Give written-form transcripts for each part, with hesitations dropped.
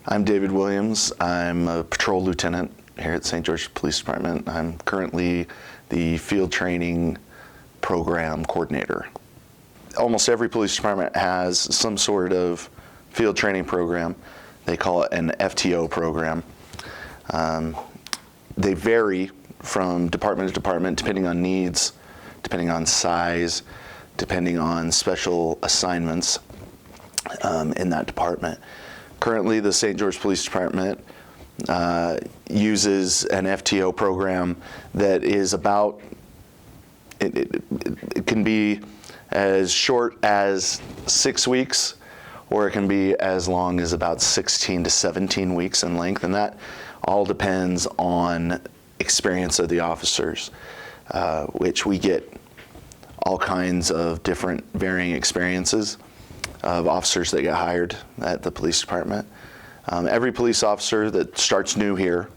I'm David Williams. I'm a patrol lieutenant here at St. George Police Department. I'm currently the field training program coordinator. Almost every police department has some sort of field training program. They call it an FTO program. They vary from department to department depending on needs, depending on size, depending on special assignments in that department. Currently, the St. George Police Department uses an FTO program that is about, it can be as short as 6 weeks, or it can be as long as about 16 to 17 weeks in length, and that all depends on experience of the officers, which we get all kinds of different varying experiences of officers that get hired at the police department. Every police officer that starts new here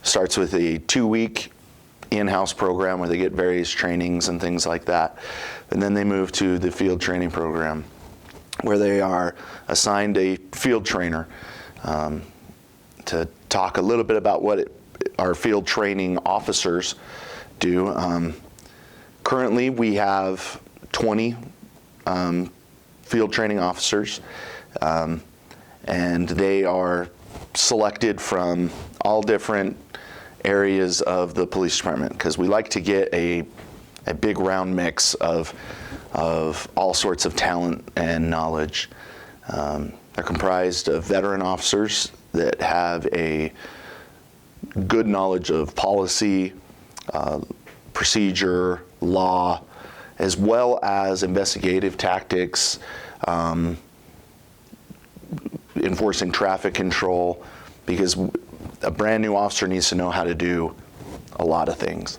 starts with a 2-week in-house program where they get various trainings and things like that. And then they move to the field training program where they are assigned a field trainer to talk a little bit about what our field training officers do. Currently, we have 20 field training officers, and they are selected from all different areas of the police department because we like to get a big round mix of all sorts of talent and knowledge. They're comprised of veteran officers that have a good knowledge of policy, procedure, law, as well as investigative tactics, enforcing traffic control, because a brand new officer needs to know how to do a lot of things.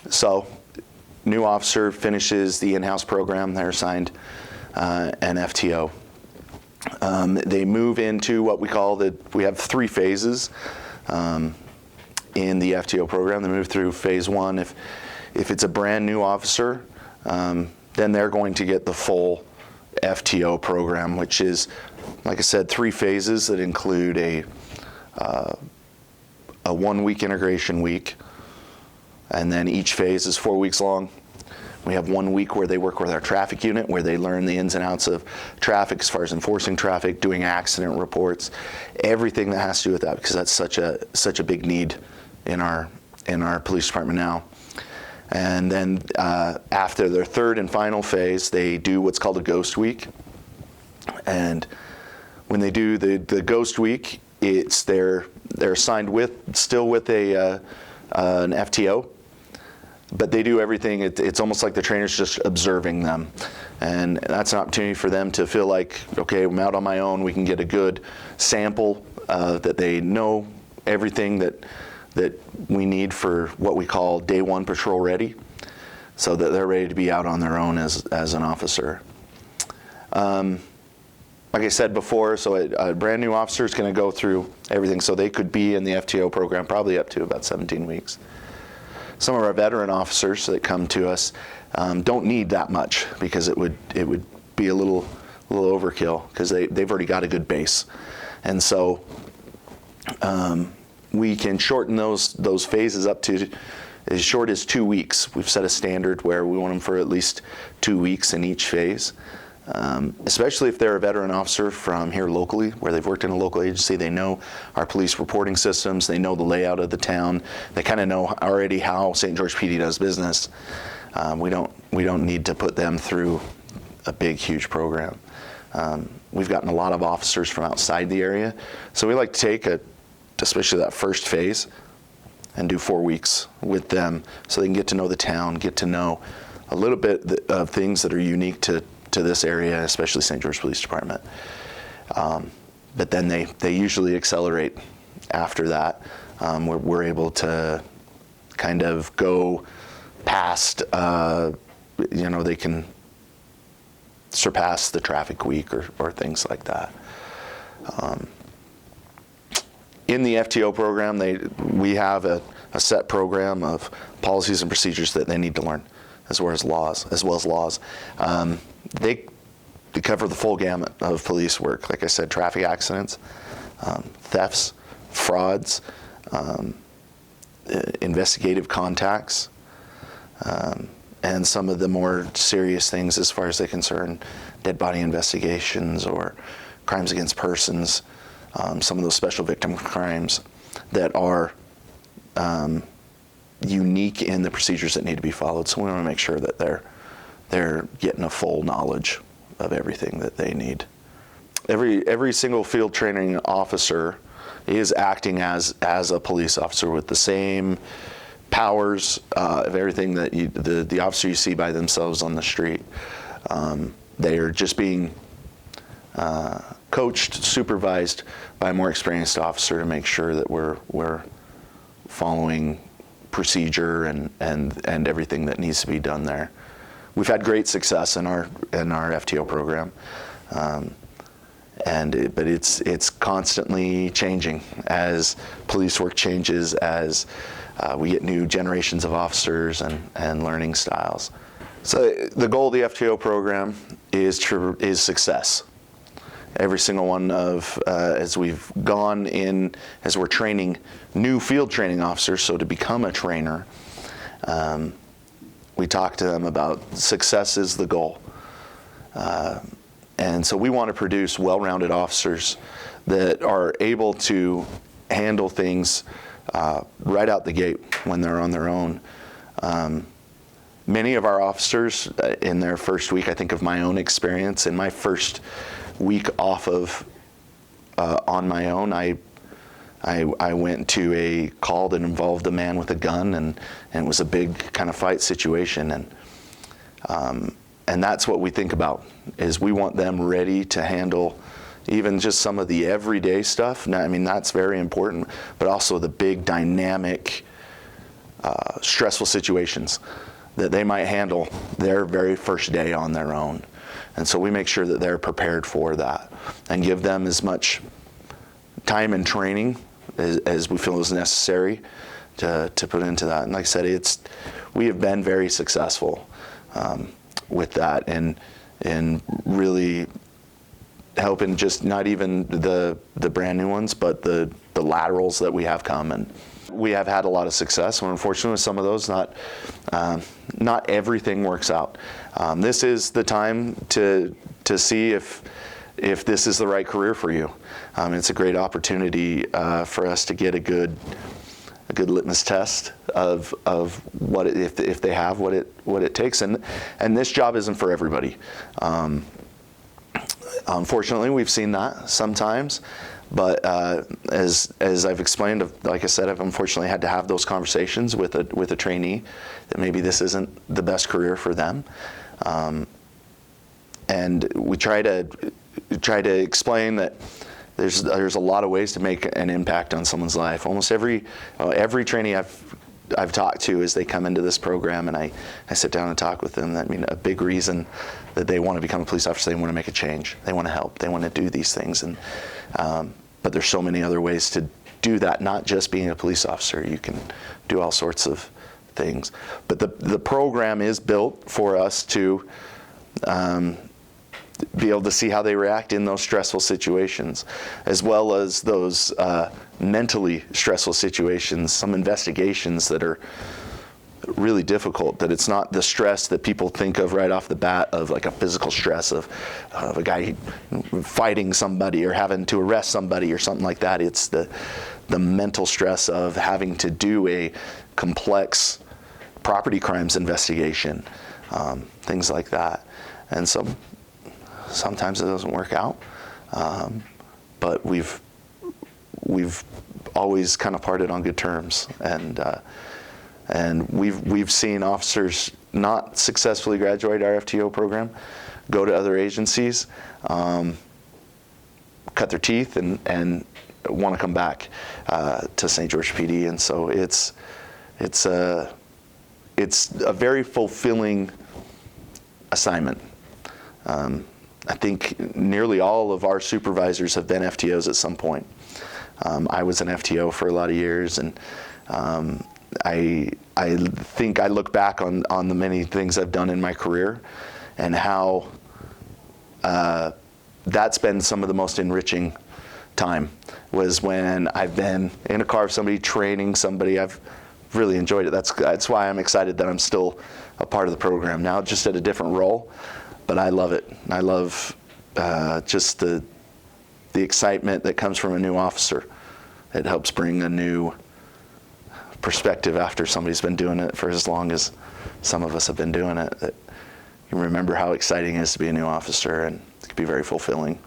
So, new officer finishes the in-house program, they're assigned an FTO. They move into what we call we have 3 phases in the FTO program. They move through phase 1. If it's a brand new officer, then they're going to get the full FTO program, which is, like I said, 3 phases that include a 1-week integration week, and then each phase is 4 weeks long. We have 1 week where they work with our traffic unit, where they learn the ins and outs of traffic as far as enforcing traffic, doing accident reports, everything that has to do with that, because that's such a big need in our police department now. And then after their 3rd and final phase, they do what's called a ghost week. And when they do the ghost week, they're assigned still with an FTO, but they do everything. It's almost like the trainer's just observing them, and that's an opportunity for them to feel like, okay, I'm out on my own. We can get a good sample that they know everything that we need for what we call day 1 patrol ready, so that they're ready to be out on their own as an officer. Like I said before, so a brand new officer is going to go through everything, so they could be in the FTO program probably up to about 17 weeks. Some of our veteran officers that come to us don't need that much, because it would be a little overkill, because they've already got a good base, and so we can shorten those phases up to as short as 2 weeks. We've set a standard where we want them for at least 2 weeks in each phase. Especially if they're a veteran officer from here locally, where they've worked in a local agency, they know our police reporting systems, they know the layout of the town, they kind of know already how St. George PD does business. We don't need to put them through a big, huge program. We've gotten a lot of officers from outside the area, so we like to take especially that first phase, and do 4 weeks with them, so they can get to know the town, get to know a little bit of things that are unique to this area, especially St. George Police Department. But then they usually accelerate after that. We're able to kind of go past, they can surpass the traffic week or things like that. In the FTO program, we have a set program of policies and procedures that they need to learn, as well as laws. cover the full gamut of police work. Like I said, traffic accidents, thefts, frauds, investigative contacts, and some of the more serious things as far as they concern dead body investigations or crimes against persons, some of those special victim crimes that are unique in the procedures that need to be followed. So we want to make sure that they're getting a full knowledge of everything that they need. Every single field training officer is acting as a police officer with the same powers of everything that the officer you see by themselves on the street. They are just being coached, supervised by a more experienced officer to make sure that we're following procedure and everything that needs to be done there. We've had great success in our FTO program, but it's constantly changing as police work changes, as we get new generations of officers and learning styles. So the goal of the FTO program is success. Every single one of, as we've gone in, as we're training new field training officers, so to become a trainer, we talk to them about success is the goal. And so we want to produce well-rounded officers that are able to handle things right out the gate when they're on their own. Many of our officers in their first week, I think of my own experience, in my first week off of on my own, I went to a call that involved a man with a gun, and it was a big kind of fight situation, and that's what we think about, is we want them ready to handle even just some of the everyday stuff. Now, I mean, that's very important, but also the big dynamic, stressful situations that they might handle their very first day on their own. And so we make sure that they're prepared for that and give them as much time and training as we feel is necessary to put into that. And like I said, we have been very successful with that, and really helping just not even the brand new ones, but the laterals that we have come. And we have had a lot of success. We're unfortunate with some of those. Not everything works out. This is the time to see if this is the right career for you. It's a great opportunity for us to get a good litmus test of what if they have what it takes. And this job isn't for everybody. Unfortunately, we've seen that sometimes. But as I've explained, like I said, I've unfortunately had to have those conversations with a trainee that maybe this isn't the best career for them, and we try to explain that there's a lot of ways to make an impact on someone's life. Almost every trainee I've talked to as they come into this program, and I sit down and talk with them. I mean, a big reason that they want to become a police officer, they want to make a change, they want to help, they want to do these things, and but there's so many other ways to do that, not just being a police officer. You can do all sorts of things. But the program is built for us to be able to see how they react in those stressful situations, as well as those mentally stressful situations, some investigations that are really difficult, that it's not the stress that people think of right off the bat of like a physical stress of a guy fighting somebody or having to arrest somebody or something like that. It's the mental stress of having to do a complex property crimes investigation, things like that. And sometimes it doesn't work out, but we've always kind of parted on good terms, and we've seen officers not successfully graduate our FTO program, go to other agencies, cut their teeth, and want to come back to St. George PD. And so it's a very fulfilling assignment. I think nearly all of our supervisors have been FTOs at some point. I was an FTO for a lot of years, and I think I look back on the many things I've done in my career and how that's been some of the most enriching time, was when I've been in a car with somebody, training somebody. I've really enjoyed it. That's why I'm excited that I'm still a part of the program now, just at a different role. But I love it. I love just the excitement that comes from a new officer. It helps bring a new perspective after somebody's been doing it for as long as some of us have been doing it. That you remember how exciting it is to be a new officer, and it can be very fulfilling.